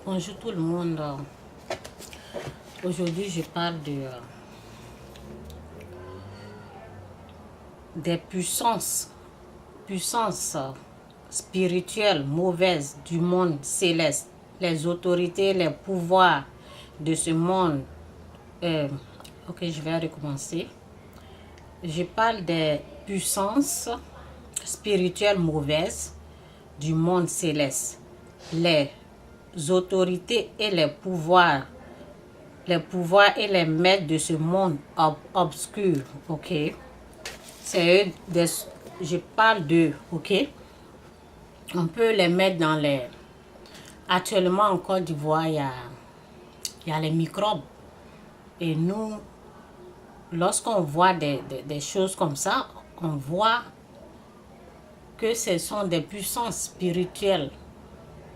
Bonjour tout le monde. Aujourd'hui, je parle des puissances spirituelles mauvaises du monde céleste, les autorités, les pouvoirs de ce monde. Ok, je vais recommencer. Je parle des puissances spirituelles mauvaises du monde céleste, les autorités et les pouvoirs et les maîtres de ce monde obscur, ok? C'est eux, je parle d'eux, ok? On peut les mettre dans les... Actuellement en Côte d'Ivoire, il y a les microbes. Et nous, lorsqu'on voit des choses comme ça, on voit que ce sont des puissances spirituelles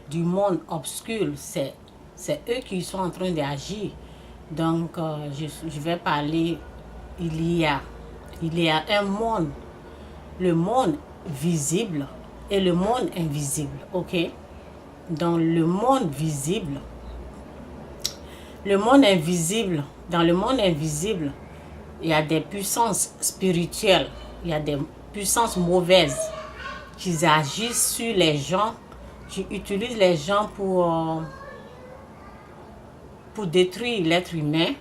du monde obscur. C'est eux qui sont en train d'agir. Donc, je vais parler, il y a un monde, le monde visible et le monde invisible, ok? Dans le monde visible, dans le monde invisible, il y a des puissances spirituelles, il y a des puissances mauvaises qui agissent sur les gens, qui utilisent les gens pour détruire l'être humain,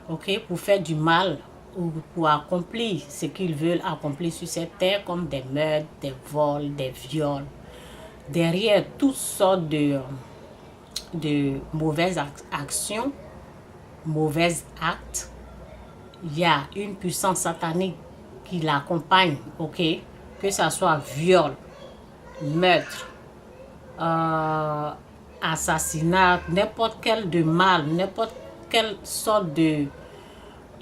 ok, pour faire du mal ou pour accomplir ce qu'ils veulent accomplir sur cette terre, comme des meurtres, des vols, des viols. Derrière toutes sortes de mauvaises actions, mauvais actes, il y a une puissance satanique qui l'accompagne, ok, que ce soit viol, meurtre, assassinat, n'importe quel de mal, n'importe quelle sorte de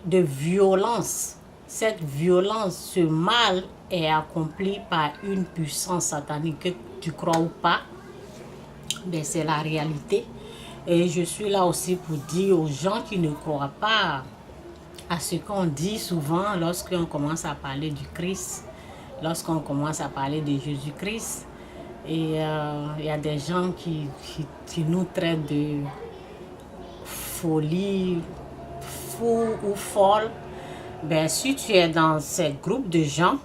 violence. Cette violence, ce mal est accompli par une puissance satanique, que tu crois ou pas, mais c'est la réalité. Et je suis là aussi pour dire aux gens qui ne croient pas à ce qu'on dit souvent lorsqu'on commence à parler du Christ, lorsqu'on commence à parler de Jésus-Christ. Et il y a des gens qui nous traitent de folie, fou ou folle. Ben, si tu es dans ce groupe de gens,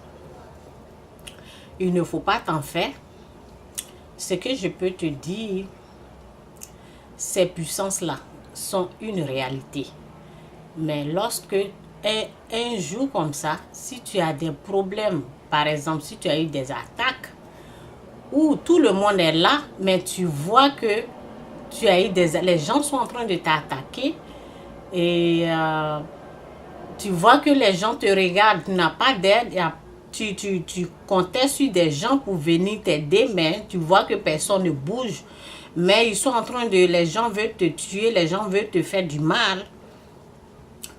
il ne faut pas t'en faire. Ce que je peux te dire, ces puissances-là sont une réalité. Mais lorsque un jour comme ça, si tu as des problèmes, par exemple, si tu as eu des attaques, où tout le monde est là, mais tu vois que tu as eu les gens sont en train de t'attaquer et tu vois que les gens te regardent, tu n'as pas d'aide, tu comptais sur des gens pour venir t'aider, mais tu vois que personne ne bouge, mais ils sont en train de, les gens veulent te tuer, les gens veulent te faire du mal.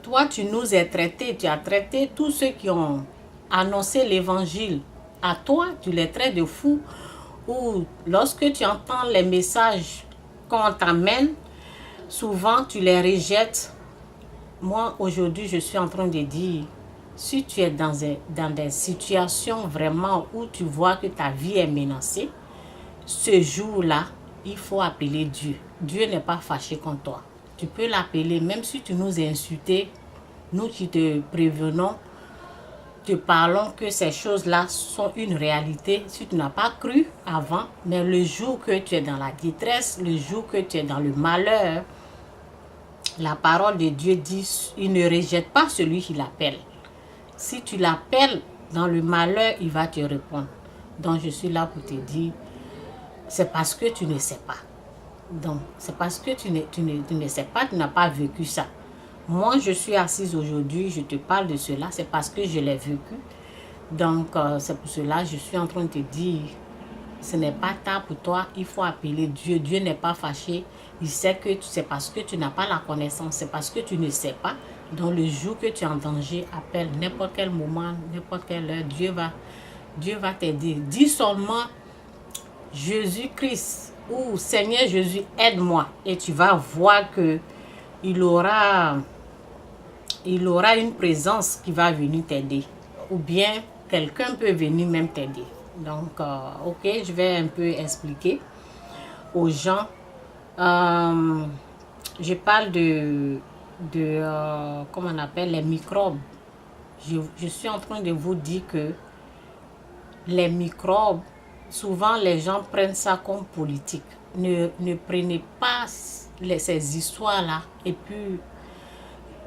Toi, tu nous as traités, tu as traité tous ceux qui ont annoncé l'évangile. À toi, tu les traites de fous. Ou lorsque tu entends les messages qu'on t'amène, souvent tu les rejettes. Moi, aujourd'hui, je suis en train de dire, si tu es dans des situations vraiment où tu vois que ta vie est menacée, ce jour-là, il faut appeler Dieu. Dieu n'est pas fâché contre toi. Tu peux l'appeler, même si tu nous as insultés, nous qui te prévenons, te parlons que ces choses-là sont une réalité. Si tu n'as pas cru avant, mais le jour que tu es dans la détresse, le jour que tu es dans le malheur, la parole de Dieu dit, il ne rejette pas celui qui l'appelle. Si tu l'appelles dans le malheur, il va te répondre. Donc je suis là pour te dire, c'est parce que tu ne sais pas. Donc c'est parce que tu ne sais pas, tu n'as pas vécu ça. Moi, je suis assise aujourd'hui, je te parle de cela, c'est parce que je l'ai vécu. Donc, c'est pour cela que je suis en train de te dire, ce n'est pas tard pour toi, il faut appeler Dieu. Dieu n'est pas fâché, il sait que c'est parce que tu n'as pas la connaissance, c'est parce que tu ne sais pas. Donc, le jour que tu es en danger, appelle n'importe quel moment, n'importe quelle heure, Dieu va t'aider. Dis seulement, Jésus-Christ ou Seigneur Jésus, aide-moi. Et tu vas voir que il aura une présence qui va venir t'aider. Ou bien, quelqu'un peut venir même t'aider. Donc, ok, je vais un peu expliquer aux gens Euh, je parle comment on appelle, les microbes. Je suis en train de vous dire que les microbes, souvent les gens prennent ça comme politique. Ne prenez pas ces histoires-là. Et puis,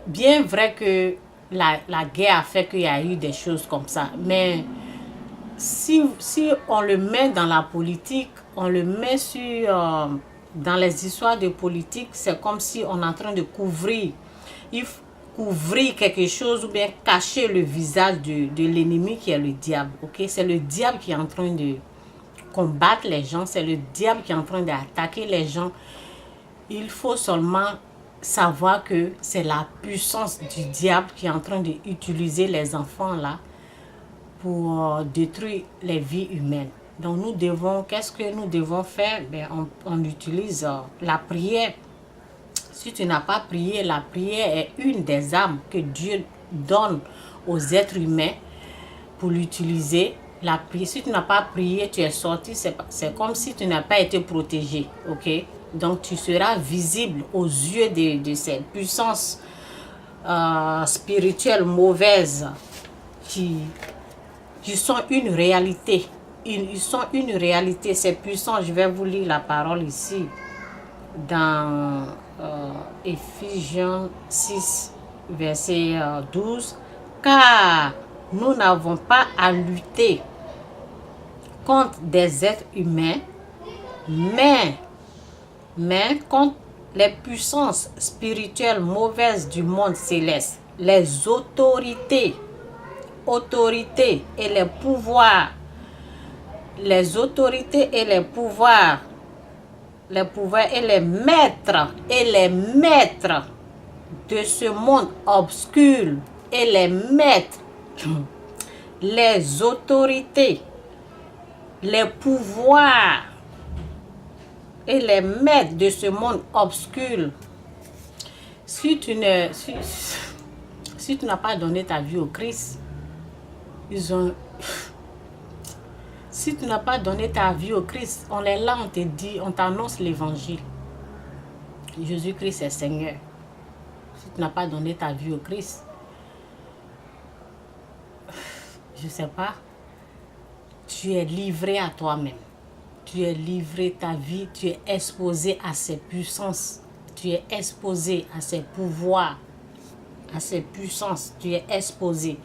bien vrai que la guerre a fait qu'il y a eu des choses comme ça. Mais si on le met dans la politique, on le met dans les histoires de politique, c'est comme si on est en train de couvrir quelque chose ou bien cacher le visage de l'ennemi qui est le diable. Ok, c'est le diable qui est en train de combattre les gens, c'est le diable qui est en train d'attaquer les gens. Il faut seulement savoir que c'est la puissance du diable qui est en train d'utiliser les enfants là pour détruire les vies humaines. Donc qu'est-ce que nous devons faire? On utilise la prière. Si tu n'as pas prié, la prière est une des armes que Dieu donne aux êtres humains pour l'utiliser. La prière, si tu n'as pas prié, tu es sorti, c'est comme si tu n'as pas été protégé. Ok? Donc tu seras visible aux yeux de ces puissances spirituelles mauvaises qui sont une réalité. Ils sont une réalité, ces puissants. Je vais vous lire la parole ici dans Éphésiens 6, verset 12. Car nous n'avons pas à lutter contre des êtres humains, mais contre les puissances spirituelles mauvaises du monde céleste, les autorités et les pouvoirs, et les maîtres de ce monde obscur, et les autorités, les pouvoirs et les maîtres de ce monde obscur. Si tu n'as pas donné ta vie au Christ, si tu n'as pas donné ta vie au Christ, on est là, on te dit, on t'annonce l'évangile. Jésus-Christ est Seigneur. Si tu n'as pas donné ta vie au Christ, je ne sais pas, tu es livré à toi-même. Tu es livré ta vie, tu es exposé à ses puissances. Tu es exposé à ses pouvoirs, à ses puissances. Tu es exposé.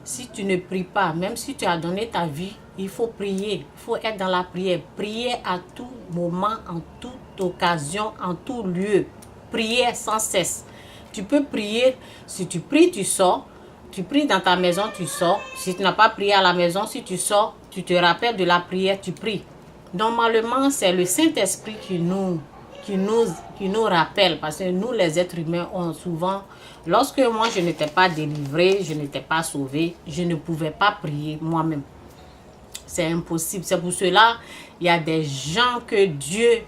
Si tu ne pries pas, même si tu as donné ta vie, il faut prier. Il faut être dans la prière. Prier à tout moment, en toute occasion, en tout lieu. Prier sans cesse. Tu peux prier. Si tu pries, tu sors. Tu pries dans ta maison, tu sors. Si tu n'as pas prié à la maison, si tu sors, tu te rappelles de la prière, tu pries. Normalement, c'est le Saint-Esprit qui nous rappelle. Parce que nous, les êtres humains, on souvent... Lorsque moi, je n'étais pas délivrée, je n'étais pas sauvée, je ne pouvais pas prier moi-même. C'est impossible. C'est pour cela, il y a des gens que Dieu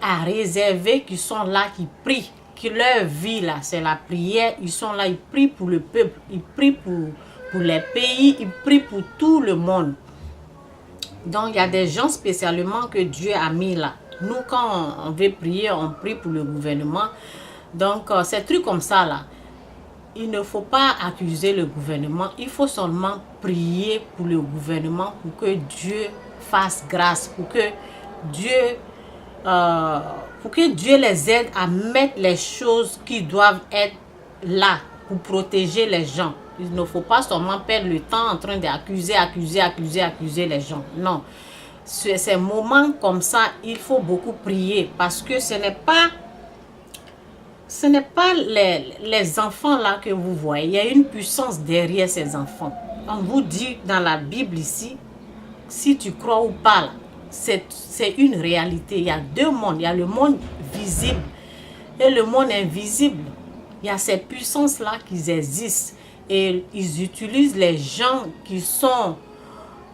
a réservés qui sont là, qui prient. Qui leur vie, là, c'est la prière. Ils sont là, ils prient pour le peuple. Ils prient pour les pays. Ils prient pour tout le monde. Donc, il y a des gens spécialement que Dieu a mis là. Nous, quand on veut prier, on prie pour le gouvernement. Donc, ces trucs comme ça là, il ne faut pas accuser le gouvernement. Il faut seulement prier pour le gouvernement, pour que Dieu fasse grâce, pour que Dieu les aide à mettre les choses qui doivent être là pour protéger les gens. Il ne faut pas seulement perdre le temps en train d'accuser les gens. Non. Ces moments comme ça, il faut beaucoup prier parce que ce n'est pas les enfants là que vous voyez. Il y a une puissance derrière ces enfants. On vous dit dans la Bible ici, si tu crois ou pas, c'est une réalité. Il y a deux mondes. Il y a le monde visible et le monde invisible. Il y a ces puissances là qui existent et ils utilisent les gens qui sont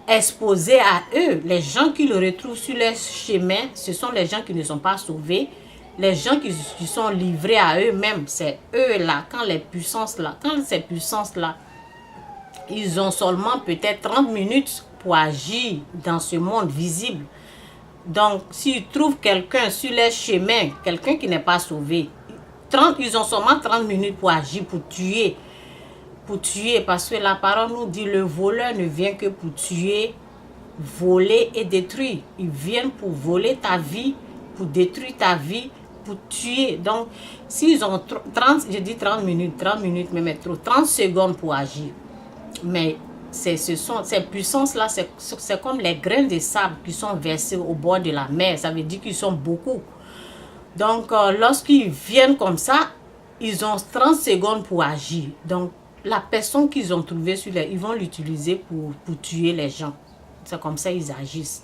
exposés à eux. Les gens qui le retrouvent sur leur chemin, ce sont les gens qui ne sont pas sauvés. Les gens qui sont livrés à eux-mêmes, c'est eux-là, quand ces puissances-là, ils ont seulement peut-être 30 minutes pour agir dans ce monde visible. Donc, s'ils trouvent quelqu'un sur les chemins, quelqu'un qui n'est pas sauvé, ils ont seulement 30 minutes pour agir, pour tuer. Pour tuer, parce que la parole nous dit, le voleur ne vient que pour tuer, voler et détruire. Ils viennent pour voler ta vie, pour détruire ta vie, pour tuer. Donc, s'ils ont 30, je dis 30 minutes même trop, 30 secondes pour agir. Mais ces puissances-là, c'est comme les grains de sable qui sont versés au bord de la mer. Ça veut dire qu'ils sont beaucoup. Donc, lorsqu'ils viennent comme ça, ils ont 30 secondes pour agir. Donc, la personne qu'ils ont trouvée sur ils vont l'utiliser pour tuer les gens. C'est comme ça qu'ils agissent.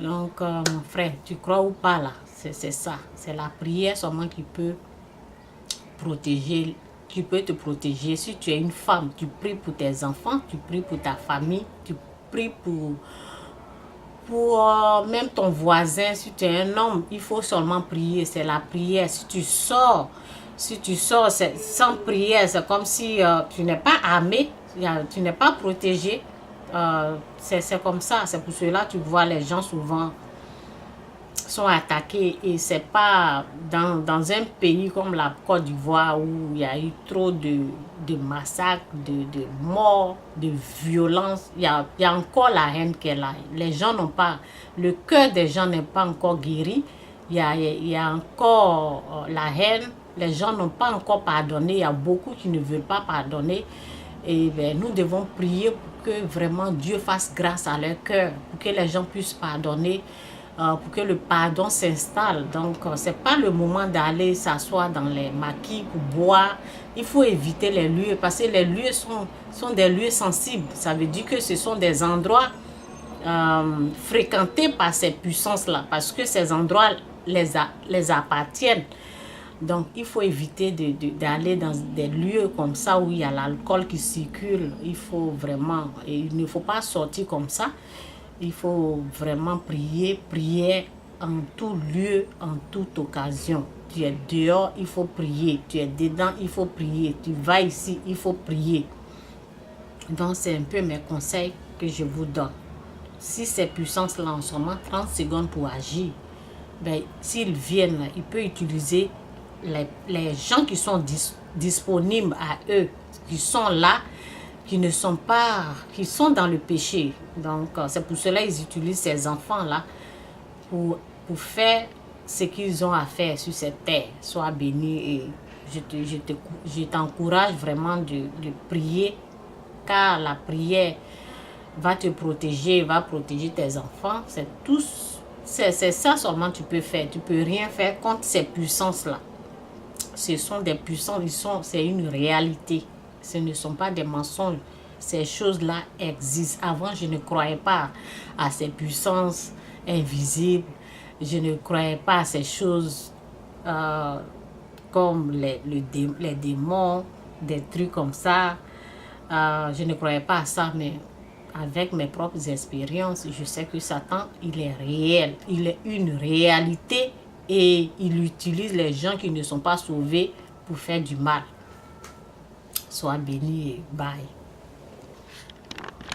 Donc, mon frère, tu crois ou pas là? C'est ça. C'est la prière seulement qui peut protéger, qui peut te protéger. Si tu es une femme, tu pries pour tes enfants, tu pries pour ta famille, tu pries pour même ton voisin. Si tu es un homme, il faut seulement prier. C'est la prière. Si tu sors, sans prière, c'est comme si tu n'es pas armé, tu n'es pas protégé. C'est comme ça. C'est pour cela que tu vois les gens souvent sont attaqués. Et c'est pas dans un pays comme la Côte d'Ivoire où il y a eu trop de massacres, de morts, de violences. Il y a encore la haine qui est là. Les gens n'ont pas, le cœur des gens n'est pas encore guéri. Il y a encore la haine. Les gens n'ont pas encore pardonné. Il y a beaucoup qui ne veulent pas pardonner. Et bien, nous devons prier pour que vraiment Dieu fasse grâce à leur cœur, pour que les gens puissent pardonner, pour que le pardon s'installe. Donc, ce n'est pas le moment d'aller s'asseoir dans les maquis pour boire. Il faut éviter les lieux parce que les lieux sont des lieux sensibles. Ça veut dire que ce sont des endroits fréquentés par ces puissances-là parce que ces endroits les appartiennent. Donc, il faut éviter d'aller dans des lieux comme ça où il y a l'alcool qui circule. Il faut vraiment, et il ne faut pas sortir comme ça. Il faut vraiment prier en tout lieu, en toute occasion. Tu es dehors, il faut prier. Tu es dedans, il faut prier. Tu vas ici, il faut prier. Donc, c'est un peu mes conseils que je vous donne. Si ces puissances-là ont seulement 30 secondes pour agir, ben, s'ils viennent, ils peuvent utiliser les gens qui sont disponibles à eux, qui sont là, qui ne sont pas, qui sont dans le péché. Donc, c'est pour cela qu'ils utilisent ces enfants-là pour faire ce qu'ils ont à faire sur cette terre. Sois béni et je t'encourage vraiment de prier, car la prière va te protéger, va protéger tes enfants. C'est ça seulement que tu peux faire. Tu ne peux rien faire contre ces puissances-là. Ce sont des puissances, c'est une réalité. Ce ne sont pas des mensonges. Ces choses-là existent. Avant, je ne croyais pas à ces puissances invisibles. Je ne croyais pas à ces choses comme les démons, des trucs comme ça. Je ne croyais pas à ça, mais avec mes propres expériences, je sais que Satan, il est réel. Il est une réalité. Et il utilise les gens qui ne sont pas sauvés pour faire du mal. Sois béni et bye.